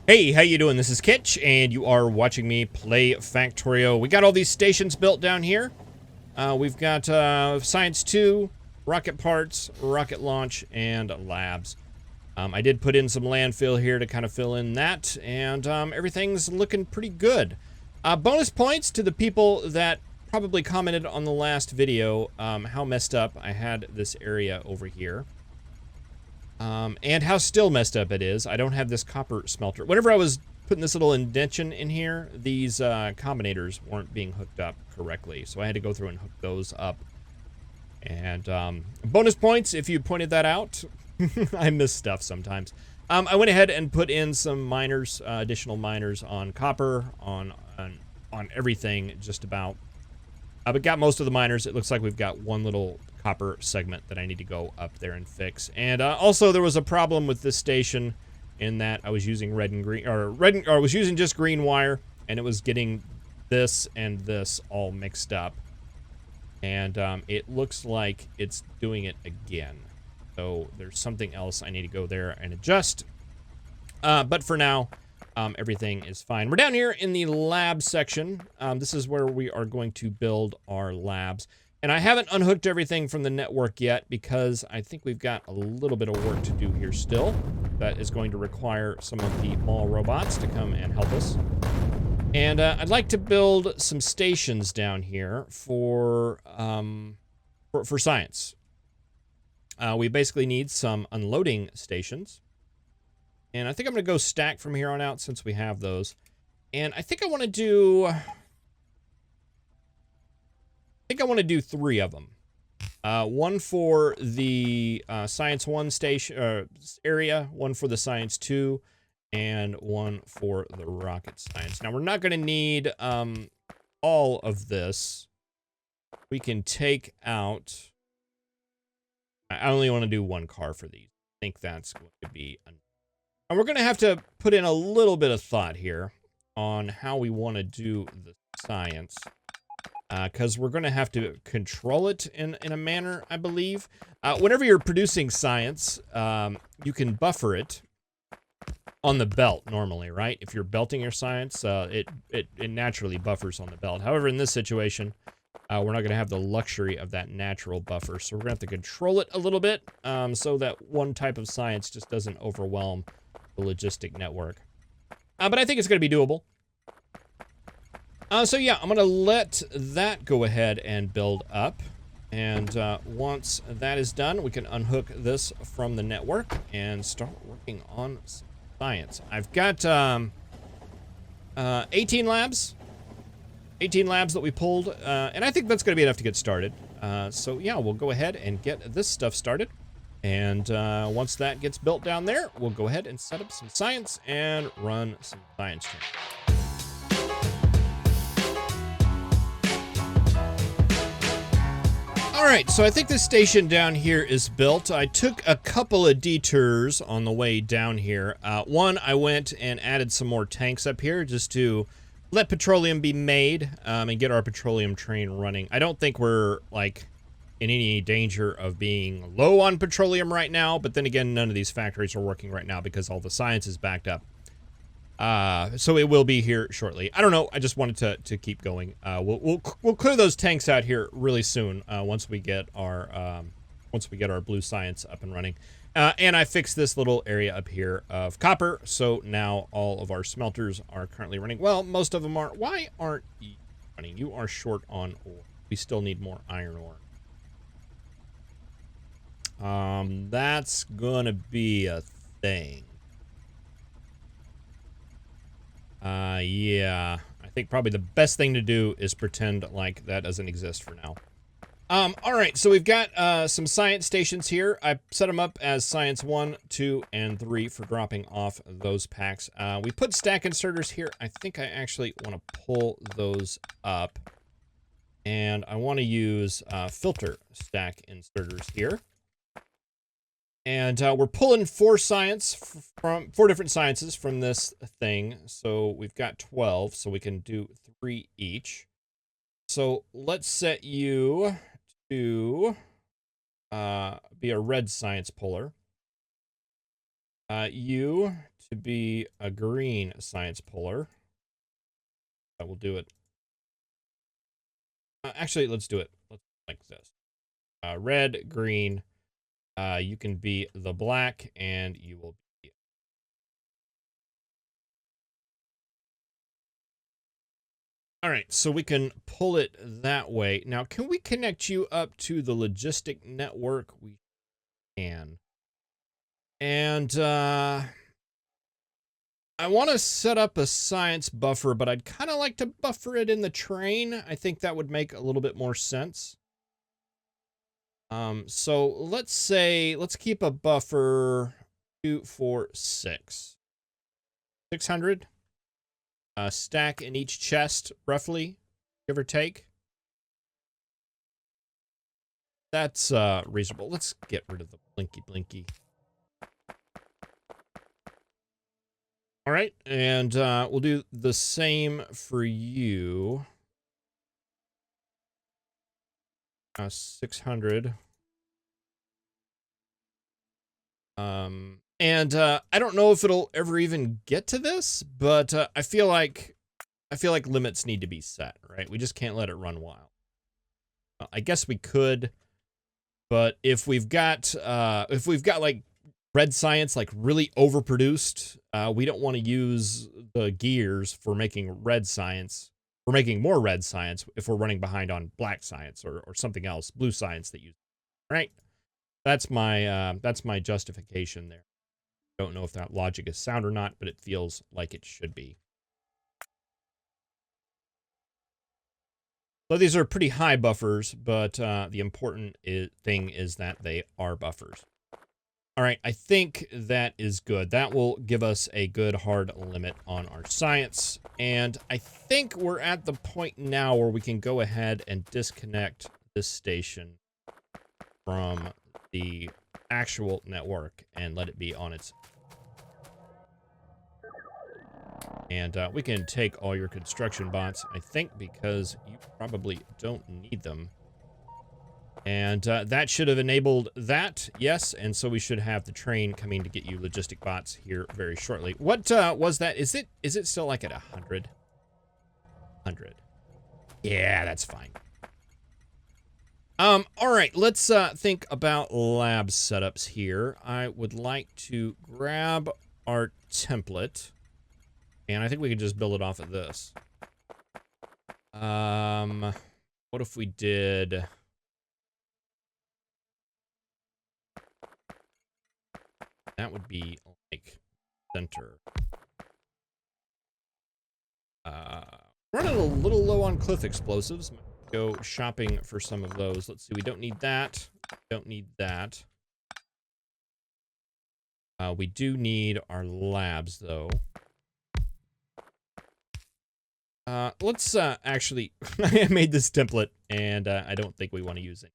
Hey, how you doing? This is Kitch, and you are watching me play Factorio. We got all these stations built down here. We've got Science 2, rocket parts, rocket launch, and labs. I did put in some landfill here to kind of fill in that, and everything's looking pretty good. Bonus points to the people that probably commented on the last video how messed up I had this area over here. And how still messed up it is. I don't have this copper smelter. Whenever I was putting this little indention in here, these combinators weren't being hooked up correctly. So I had to go through and hook those up. And bonus points if you pointed that out. I miss stuff sometimes. I went ahead and put in some miners, additional miners on copper, on everything just about. But got most of the miners. It looks like we've got one little copper segment that I need to go up there and fix. And also there was a problem with this station in that I was using red and green, or I was using just green wire, and it was getting this and this all mixed up. And it looks like it's doing it again. So there's something else I need to go there and adjust. But for now, everything is fine. We're down here in the lab section. This is where we are going to build our labs. And I haven't unhooked everything from the network yet because I think we've got a little bit of work to do here still. That is going to require some of the mall robots to come and help us. And I'd like to build some stations down here for science. We basically need some unloading stations. And I think I'm going to go stack from here on out since we have those. And I think I want to do... I want to do 3 of them. One for the Science 1 station area, one for the Science 2, and one for the rocket science. Now, we're not going to need all of this. We can take out... I only want to do 1 car for these. I think that's going to be... And we're going to have to put in a little bit of thought here on how we want to do the science. Because we're going to have to control it in a manner, I believe. Whenever you're producing science, you can buffer it on the belt normally, right? If you're belting your science, it naturally buffers on the belt. However, in this situation, we're not going to have the luxury of that natural buffer. So we're going to have to control it a little bit so that one type of science just doesn't overwhelm the logistic network. But I think it's going to be doable. So yeah, I'm going to let that go ahead and build up. And once that is done, we can unhook this from the network and start working on science. I've got 18 labs. 18 labs that we pulled. And I think that's going to be enough to get started. So yeah, we'll go ahead and get this stuff started. And once that gets built down there, we'll go ahead and set up some science and run some science training. Alright, so I think this station down here is built. I took a couple of detours on the way down here. One, I went and added some more tanks up here just to let petroleum be made and get our petroleum train running. I don't think we're, like, in any danger of being low on petroleum right now, but then again, none of these factories are working right now because all the science is backed up. So it will be here shortly. I don't know. I just wanted to keep going. We'll clear those tanks out here really soon. Once we get our blue science up and running. And I fixed this little area up here of copper. So now all of our smelters are currently running. Well, most of them are. Why aren't you running? You are short on ore. We still need more iron ore. That's gonna be a thing. Yeah, I think probably the best thing to do is pretend like that doesn't exist for now. All right, so we've got some science stations here. I set them up as Science 1, 2, and 3 for dropping off those packs. We put stack inserters here. I think I actually want to pull those up. And I want to use filter stack inserters here. And we're pulling 4 different sciences from this thing. So we've got 12, so we can do 3 each. So let's set you to be a red science puller. You to be a green science puller. I will do it. Actually, let's do it. Let's like this. Red, green. You can be the black, and you will be. All right, so we can pull it that way. Now, can we connect you up to the logistic network? We can. And I want to set up a science buffer, but I'd kind of like to buffer it in the train. I think that would make a little bit more sense. So let's keep a buffer 2, 4, 6. 600. Stack in each chest, roughly, give or take. That's reasonable. Let's get rid of the blinky. All right, and we'll do the same for you. 600. And I don't know if it'll ever even get to this, but I feel like limits need to be set, right? We just can't let it run wild. I guess we could, but if we've got like red science like really overproduced, we don't want to use the gears for making red science. We're making more red science if we're running behind on black science or something else, blue science that you, right? That's my justification there. Don't know if that logic is sound or not, but it feels like it should be. So these are pretty high buffers, but the important thing is that they are buffers. All right, I think that is good. That will give us a good hard limit on our science. And I think we're at the point now where we can go ahead and disconnect this station from the actual network and let it be on its. And we can take all your construction bots, I think, because you probably don't need them. And that should have enabled that, yes. And so we should have the train coming to get you logistic bots here very shortly. What was that? Is it still like at 100? 100. Yeah, that's fine. All right, let's think about lab setups here. I would like to grab our template, and I think we can just build it off of this. What if we did? That would be like center. Running a little low on cliff explosives. Go shopping for some of those. Let's see. We don't need that. Don't need that. We do need our labs, though. Let's actually. I made this template, and I don't think we want to use it.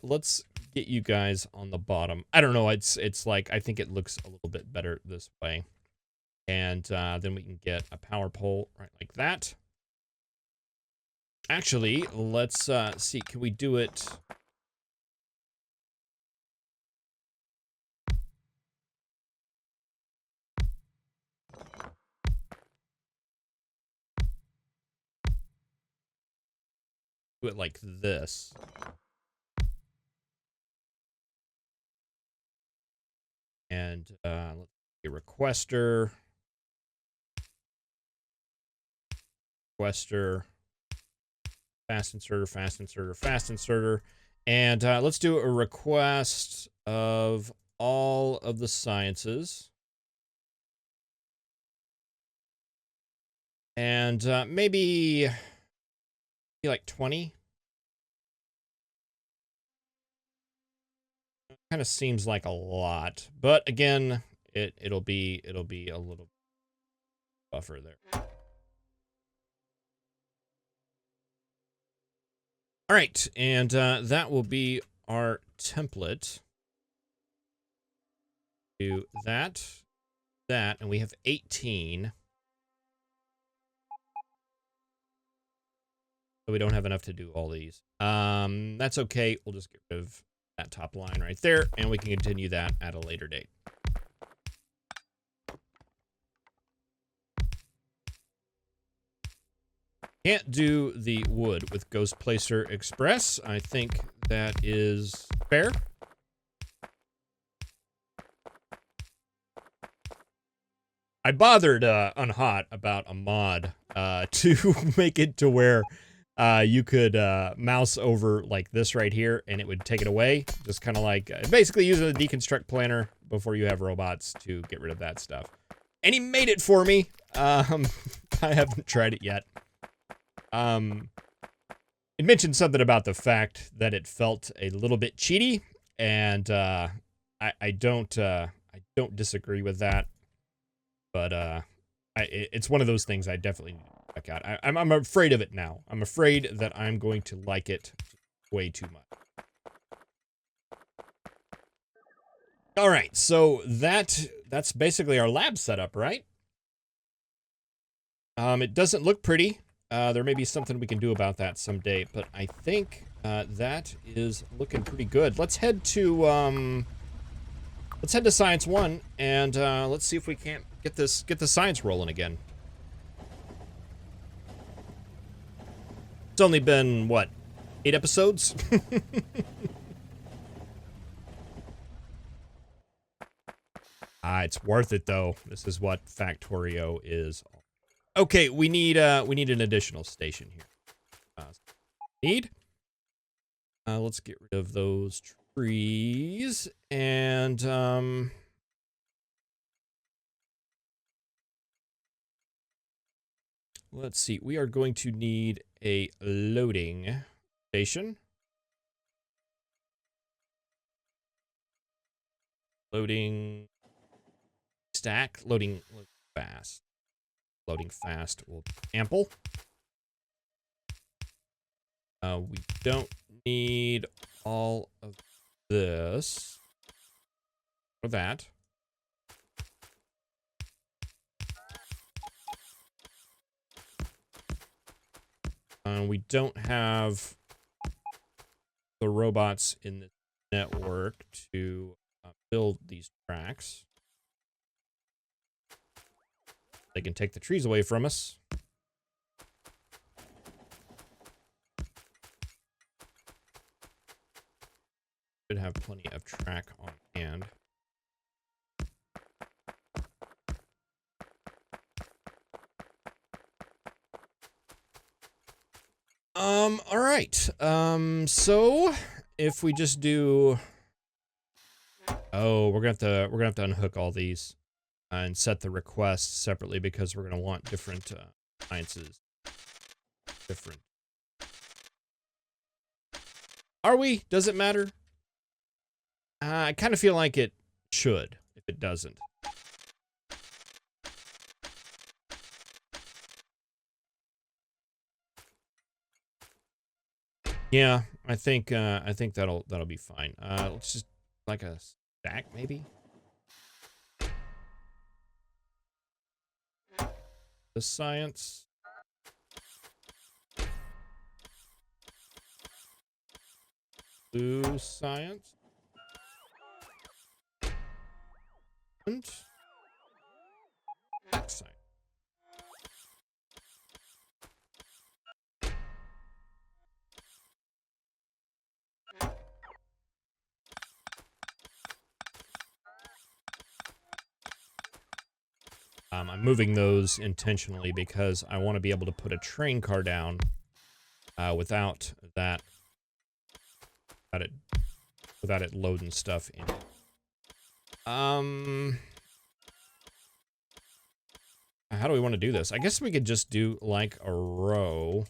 Let's get you guys on the bottom. I don't know. It's like I think it looks a little bit better this way, and then we can get a power pole right like that. Actually, let's see. Can we do it? Do it like this. And let's see, requester. Fast inserter, fast inserter, fast inserter. And let's do a request of all of the sciences. And maybe like 20. Kind of seems like a lot, but again, it'll be a little buffer there. All right, and that will be our template. Do that, and we have 18. So we don't have enough to do all these. That's okay. We'll just get rid of that top line right there, and we can continue that at a later date. Can't do the wood with Ghost Placer Express. I think that is fair. I bothered Unhot about a mod to make it to where you could mouse over like this right here and it would take it away. Just kind of like basically using a deconstruct planner before you have robots to get rid of that stuff. And he made it for me. I haven't tried it yet. It mentioned something about the fact that it felt a little bit cheaty, and I don't disagree with that. But it's one of those things I definitely need to check out. I'm afraid of it now. I'm afraid that I'm going to like it way too much. All right, so that's basically our lab setup, right? It doesn't look pretty. There may be something we can do about that someday, but I think that is looking pretty good. Let's head to Science 1 and let's see if we can't get the science rolling again. It's only been what, 8 episodes? It's worth it though. This is what Factorio is. Okay, we need an additional station here. Let's get rid of those trees and let's see. We are going to need a loading station. Loading stack. Loading fast. Loading fast will be ample. We don't need all of this or that. We don't have the robots in the network to build these tracks. They can take the trees away from us. Should have plenty of track on hand. All right. So if we just do, we're gonna have to unhook all these and set the requests separately because we're gonna want different sciences. Different. Are we? Does it matter? I kind of feel like it should if it doesn't. Yeah, I think that'll be fine. Let's just like a stack maybe. The science. Blue science. And black science. I'm moving those intentionally because I want to be able to put a train car down without it loading stuff in. How do we want to do this? I guess we could just do like a row.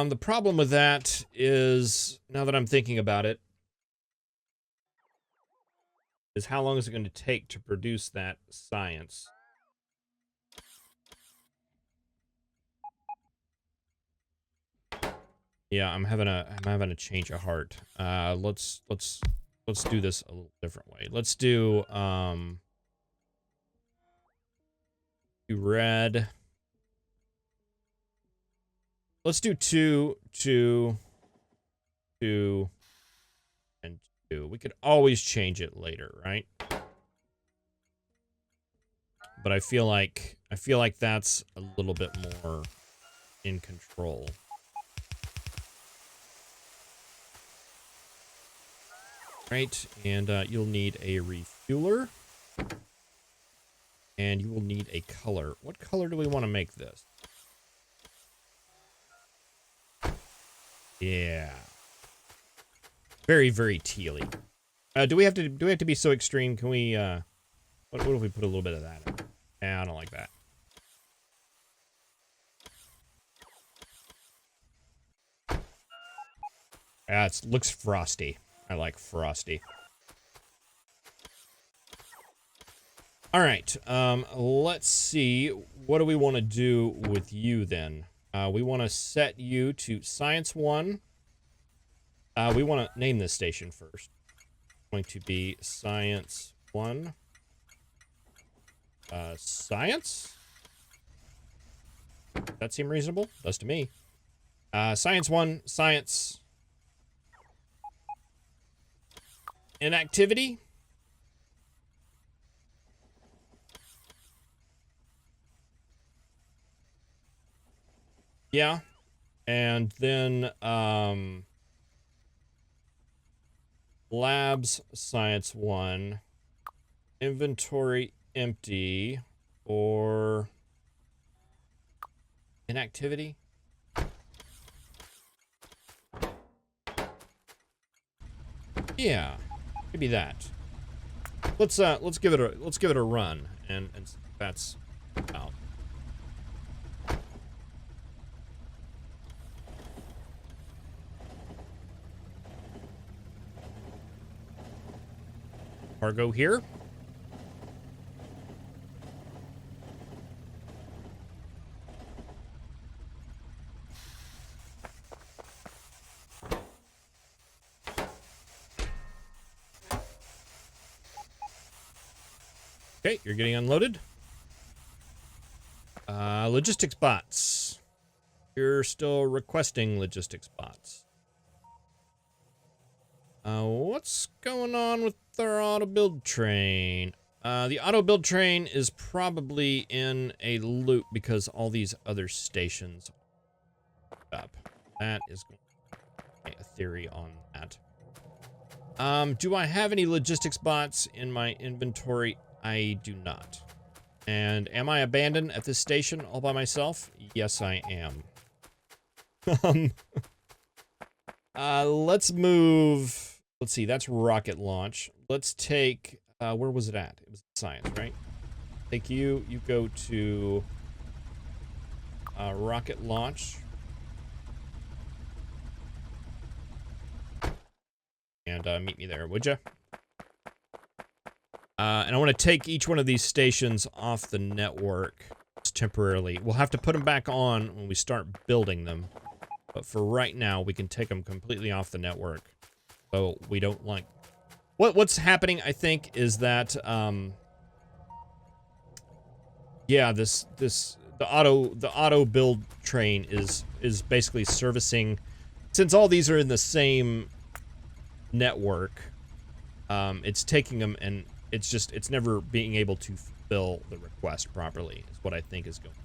The problem with that is, now that I'm thinking about it, is how long is it going to take to produce that science? Yeah, I'm having a change of heart. Let's do this a little different way. Let's do red. let's do 2, 2, 2, and 2. We could always change it later, right? But I feel like that's a little bit more in control. Right, and you'll need a refueler. And you will need a color. What color do we want to make this? Yeah. Very, very tealy. Do we have to be so extreme? Can we what if we put a little bit of that in? Yeah, I don't like that. Yeah, it looks frosty. I like frosty. All right, let's see. What do we want to do with you then? We want to set you to Science 1. We want to name this station first. It's going to be Science 1. Science? That seem reasonable? Does to me. Science 1, Science. Inactivity? Yeah. And then, Labs, Science 1. Inventory empty. Or inactivity? Yeah. Maybe that. Let's give it a run and that's out. Cargo here. Okay, you're getting unloaded. Logistics bots. You're still requesting logistics bots. What's going on with our auto build train? The auto build train is probably in a loop because all these other stations are up. That is a theory on that. Do I have any logistics bots in my inventory? I do not. And am I abandoned at this station all by myself? Yes, I am. Let's move. Let's see, that's rocket launch. Let's take, where was it at? It was science, right? Take you go to rocket launch. And meet me there, would you? And I want to take each one of these stations off the network temporarily. We'll have to put them back on when we start building them. But for right now, we can take them completely off the network. So we don't like... What's happening, I think, is that, yeah, the auto build train is basically servicing... Since all these are in the same network, it's taking them and it's never being able to fulfill the request properly, is what I think is going.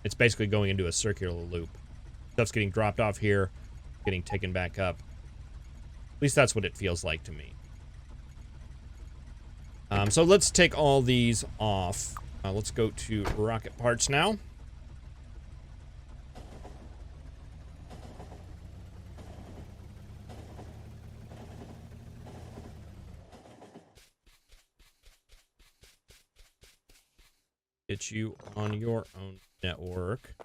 It's basically going into a circular loop. Stuff's getting dropped off here, getting taken back up. At least that's what it feels like to me. So let's take all these off. Let's go to rocket parts now. Get you on your own network.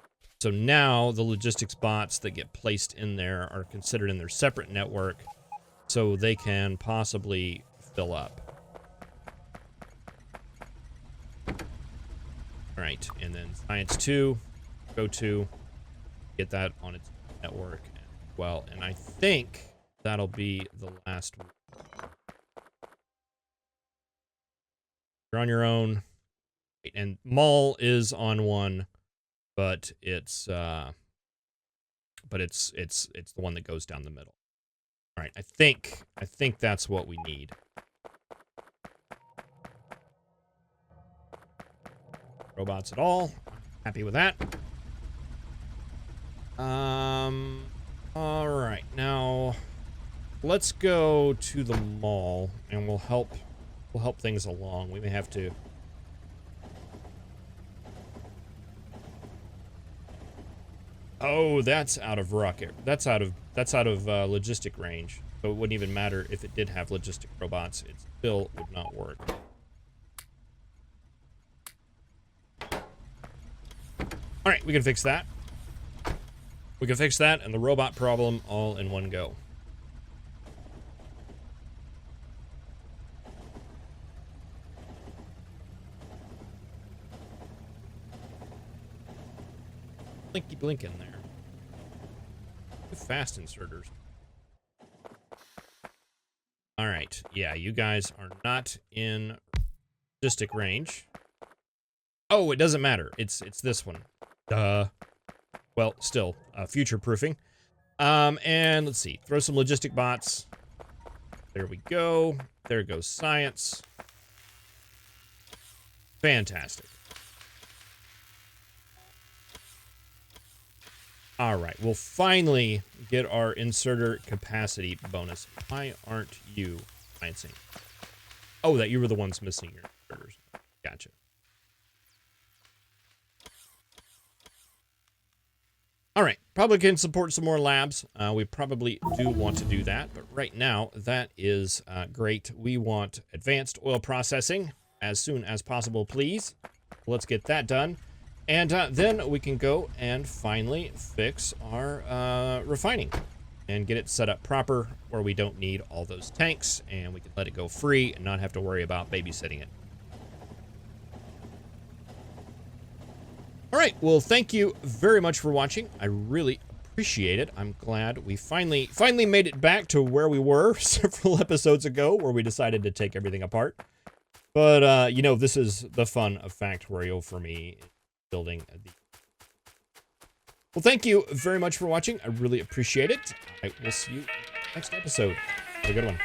So now the logistics bots that get placed in there are considered in their separate network, so they can possibly fill up. All right, and then Science 2, go to, get that on its network as well. And I think that'll be the last one. You're on your own. And Mall is on one, but it's but it's the one that goes down the middle. All right, I think that's what we need. Robots at all. Happy with that. All right, now let's go to the mall and we'll help things along. We may have to. Oh, that's out of rocket. That's out of logistic range. So it wouldn't even matter if it did have logistic robots. It still would not work. All right, we can fix that. We can fix that and the robot problem all in one go. Blinky blink in there. Fast inserters. All right, yeah, you guys are not in logistic range. Oh, it doesn't matter. It's this one. Duh. Well, still, future-proofing. And let's see. Throw some logistic bots. There we go. There goes science. Fantastic. All right, we'll finally get our inserter capacity bonus. Why aren't you sciencing? Oh, that you were the ones missing your inserters. Gotcha. All right, probably can support some more labs. We probably do want to do that, but right now, that is great. We want advanced oil processing as soon as possible, please. Let's get that done. And then we can go and finally fix our refining and get it set up proper where we don't need all those tanks and we can let it go free and not have to worry about babysitting it. All right, well, thank you very much for watching. I really appreciate it. I'm glad we finally made it back to where we were several episodes ago where we decided to take everything apart. But, you know, this is the fun of Factorio for me. Building the... Well, thank you very much for watching. I really appreciate it. I will see you next episode. Have a good one.